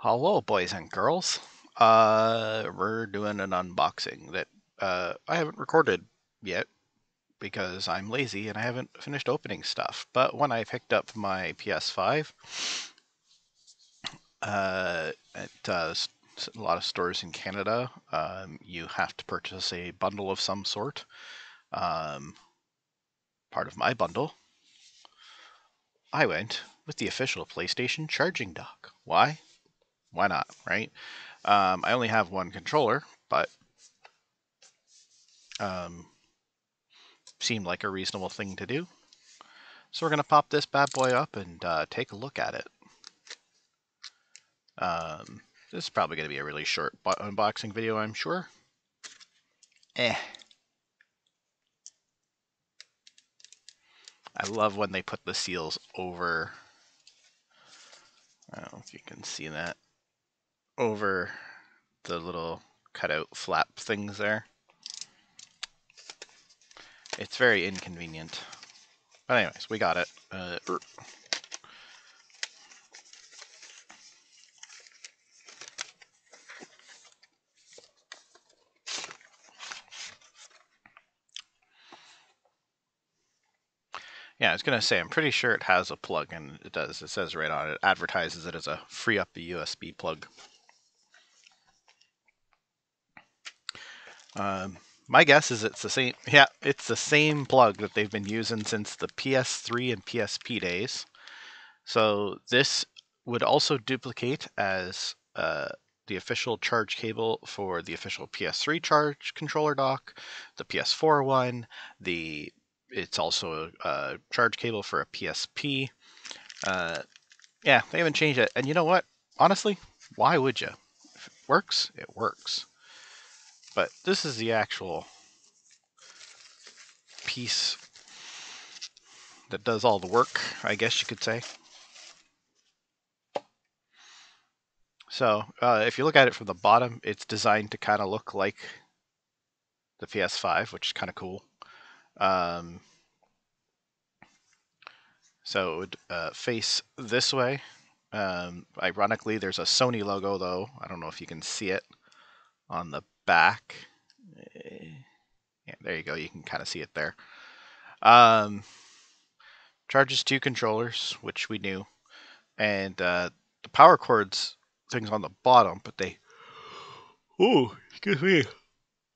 Hello, boys and girls. We're doing an unboxing that I haven't recorded yet because I'm lazy and I haven't finished opening stuff. But when I picked up my PS5 at a lot of stores in Canada, you have to purchase a bundle of some sort. Um, Part of my bundle, I went with the official PlayStation charging dock. Why? Why not, right? I only have one controller, but um, seemed like a reasonable thing to do. So we're going to pop this bad boy up and take a look at it. This is probably going to be a really short unboxing video, I'm sure. Eh. I love when they put the seals over, I don't know if you can see that, over the little cutout flap things there. It's very inconvenient. But anyways, we got it. Yeah, I was going to say, I'm pretty sure it has a plug, and it does. It says right on it, advertises it as a free up the USB plug. My guess is it's the same. Yeah, it's the same plug that they've been using since the PS3 and PSP days. So this would also duplicate as the official charge cable for the official PS3 charge controller dock, the PS4 one. It's also a charge cable for a PSP. Yeah, they haven't changed it. And you know what? Honestly, why would you? If it works, it works. But this is the actual piece that does all the work, I guess you could say. So if you look at it from the bottom, it's designed to kind of look like the PS5, which is kind of cool. Um, so it would face this way. Ironically, there's a Sony logo, though. I don't know if you can see it on the back. Yeah, there you go. You can kind of see it there. Um, Charges two controllers, which we knew, and the power cords things on the bottom, but they. Oh, excuse me.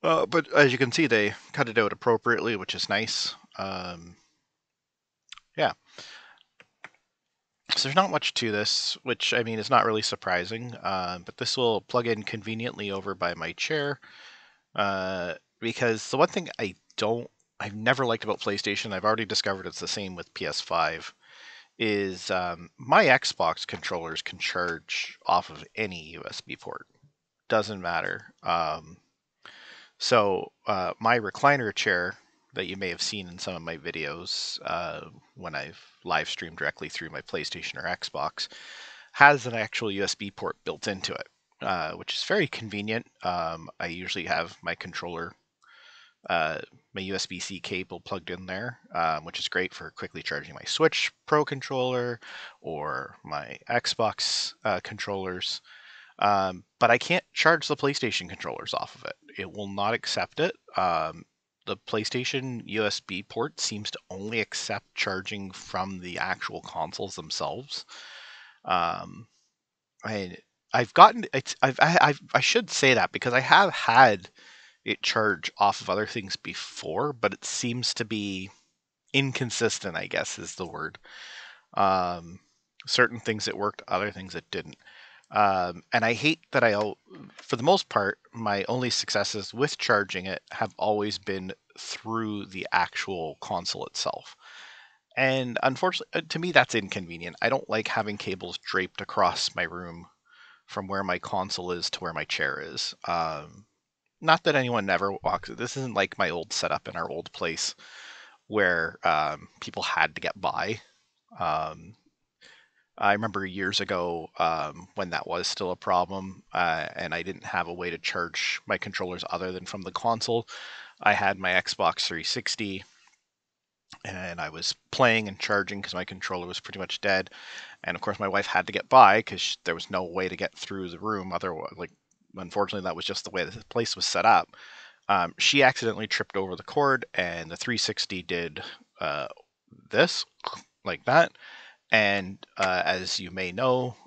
But as you can see, they cut it out appropriately, which is nice. Yeah. So there's not much to this, which I mean is not really surprising. But this will plug in conveniently over by my chair. Because the one thing I've never liked about PlayStation, I've already discovered it's the same with PS5, is my Xbox controllers can charge off of any USB port. Doesn't matter. So my recliner chair that you may have seen in some of my videos when I've live streamed directly through my PlayStation or Xbox has an actual USB port built into it, which is very convenient. I usually have my controller, my USB-C cable plugged in there, which is great for quickly charging my Switch Pro controller or my Xbox controllers. But I can't charge the PlayStation controllers off of it. It will not accept it. The PlayStation USB port seems to only accept charging from the actual consoles themselves. Um, I I've gotten it's I should say that because I have had it charge off of other things before, but it seems to be inconsistent, I guess is the word. Um, Certain things it worked, other things it didn't. And I hate that for the most part, my only successes with charging it have always been through the actual console itself. And unfortunately, to me, that's inconvenient. I don't like having cables draped across my room from where my console is to where my chair is. Not that anyone never walks. This isn't like my old setup in our old place where people had to get by. Um, I remember years ago when that was still a problem, and I didn't have a way to charge my controllers other than from the console. I had my Xbox 360 and I was playing and charging because my controller was pretty much dead. And of course, my wife had to get by because there was no way to get through the room. Otherwise, like, unfortunately, that was just the way the place was set up. She accidentally tripped over the cord, and the 360 did this, like that. And as you may know,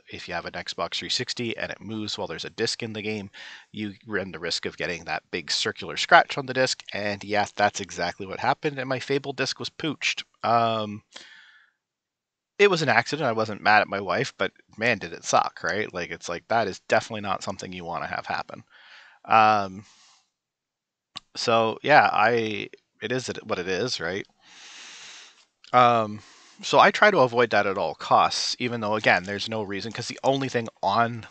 if you have an Xbox 360 and it moves while there's a disc in the game, you run the risk of getting that big circular scratch on the disc. And yes, that's exactly what happened. And my Fable disc was pooched. It was an accident. I wasn't mad at my wife, but man, did it suck, right? Like, it's like that is definitely not something you want to have happen. Um, so yeah, it is what it is, right? Um, so I try to avoid that at all costs, even though again, there's no reason because the only thing on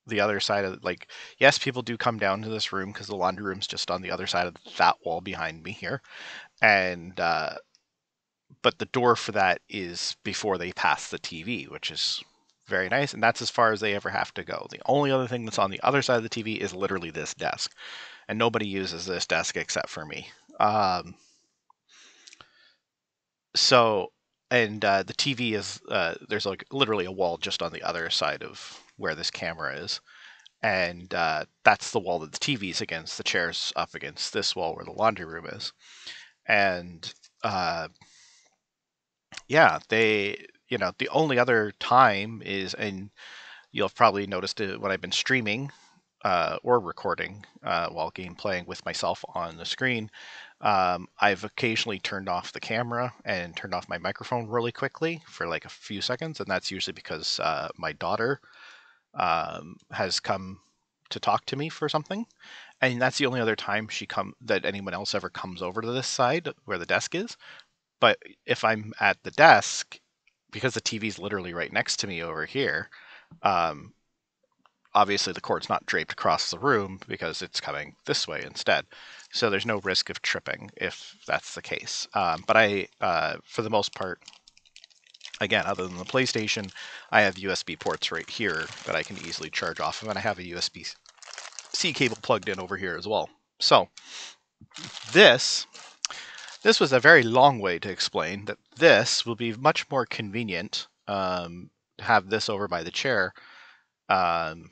the other side of like, yes, people do come down to this room because the laundry room's just on the other side of that wall behind me here, and but the door for that is before they pass the TV, which is very nice, and that's as far as they ever have to go. The only other thing that's on the other side of the TV is literally this desk, and nobody uses this desk except for me. Um, so and the TV is there's like literally a wall just on the other side of where this camera is, and that's the wall that the TV's against. The chair's up against this wall where the laundry room is, and uh, yeah, the only other time is, and you'll have probably noticed it when I've been streaming or recording while game playing with myself on the screen. I've occasionally turned off the camera and turned off my microphone really quickly for like a few seconds, and that's usually because my daughter has come to talk to me for something, and that's the only other time that anyone else ever comes over to this side where the desk is. But if I'm at the desk, because the TV's literally right next to me over here, um, obviously the cord's not draped across the room because it's coming this way instead. So there's no risk of tripping if that's the case. But for the most part, again, other than the PlayStation, I have USB ports right here that I can easily charge off of, and I have a USB-C cable plugged in over here as well. So this this was a very long way to explain that this will be much more convenient to have this over by the chair, um,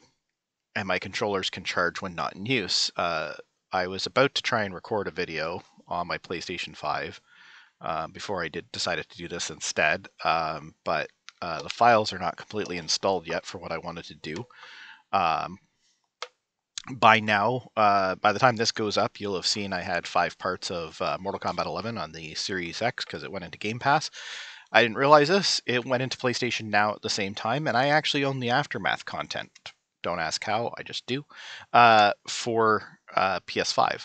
and my controllers can charge when not in use. I was about to try and record a video on my PlayStation 5 before I decided to do this instead, but the files are not completely installed yet for what I wanted to do. Um, by now, by the time this goes up, you'll have seen I had 5 parts of Mortal Kombat 11 on the Series X because it went into Game Pass. I didn't realize this. It went into PlayStation Now at the same time, and I actually own the Aftermath content. Don't ask how, I just do. For PS5,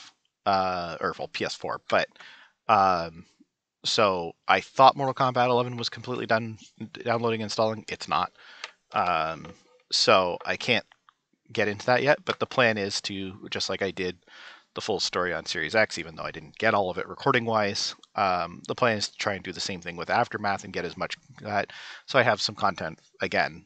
or well, PS4. But um, so I thought Mortal Kombat 11 was completely done downloading and installing. It's not. Um, so I can't get into that yet, but the plan is to, just like I did the full story on Series X, even though I didn't get all of it recording wise, the plan is to try and do the same thing with Aftermath and get as much that, so I have some content again.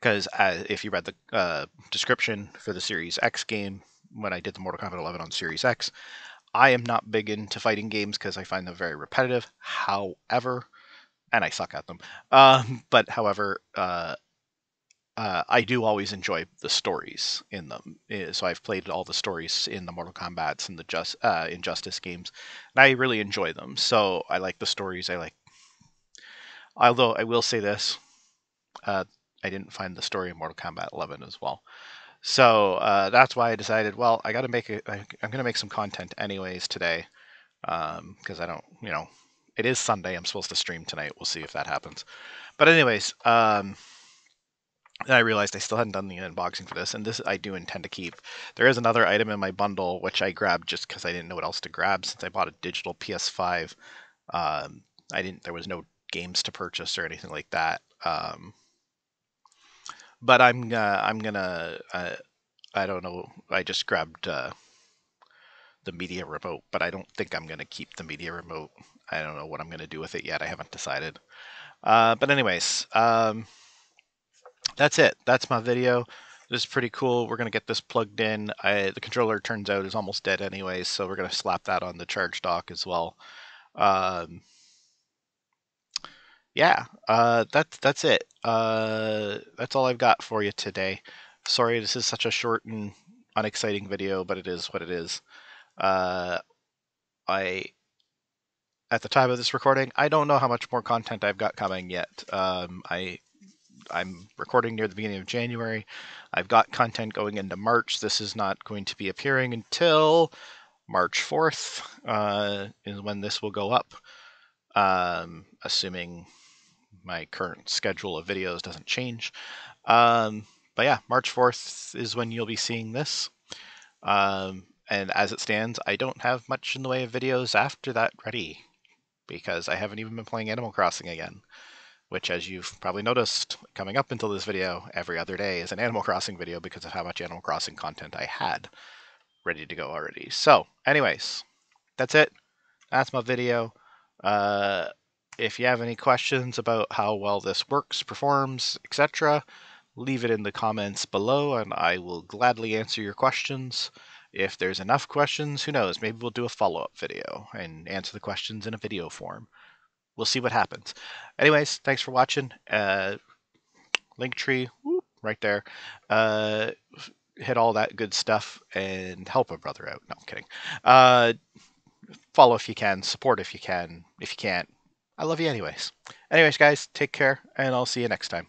Because if you read the description for the Series X game, when I did the Mortal Kombat 11 on Series X, I am not big into fighting games because I find them very repetitive. However, and I suck at them. But however, I do always enjoy the stories in them. So I've played all the stories in the Mortal Kombat's and the Injustice games, and I really enjoy them. So I like the stories. Although I will say this, uh, I didn't find the story in Mortal Kombat 11 as well. So that's why I decided, well, I'm going to make some content anyways today, because I don't, it is Sunday. I'm supposed to stream tonight. We'll see if that happens. But anyways, and I realized I still hadn't done the unboxing for this, and this I do intend to keep. There is another item in my bundle which I grabbed just because I didn't know what else to grab since I bought a digital PS5. There was no games to purchase or anything like that. But I'm gonna I don't know. I just grabbed the media remote, but I don't think I'm gonna keep the media remote. I don't know what I'm gonna do with it yet. I haven't decided. But anyways, that's it. That's my video. This is pretty cool. We're going to get this plugged in. The controller, turns out, is almost dead anyways, so we're going to slap that on the charge dock as well. Um, yeah, that's it. That's all I've got for you today. Sorry, this is such a short and unexciting video, but it is what it is. Uh, I At the time of this recording, I don't know how much more content I've got coming yet. I'm recording near the beginning of January. I've got content going into March. This is not going to be appearing until March 4th, is when this will go up. Assuming my current schedule of videos doesn't change. But yeah, March 4th is when you'll be seeing this. And as it stands, I don't have much in the way of videos after that ready, because I haven't even been playing Animal Crossing again, which, as you've probably noticed, coming up until this video, every other day is an Animal Crossing video because of how much Animal Crossing content I had ready to go already. So, anyways, that's it. That's my video. Uh, if you have any questions about how well this works, performs, etc., leave it in the comments below and I will gladly answer your questions. If there's enough questions, who knows, maybe we'll do a follow-up video and answer the questions in a video form. We'll see what happens. Anyways, thanks for watching. Linktree, whoop, right there. Hit all that good stuff and help a brother out. No, I'm kidding. Follow if you can, support if you can. If you can't, I love you anyways. Anyways, guys, take care, and I'll see you next time.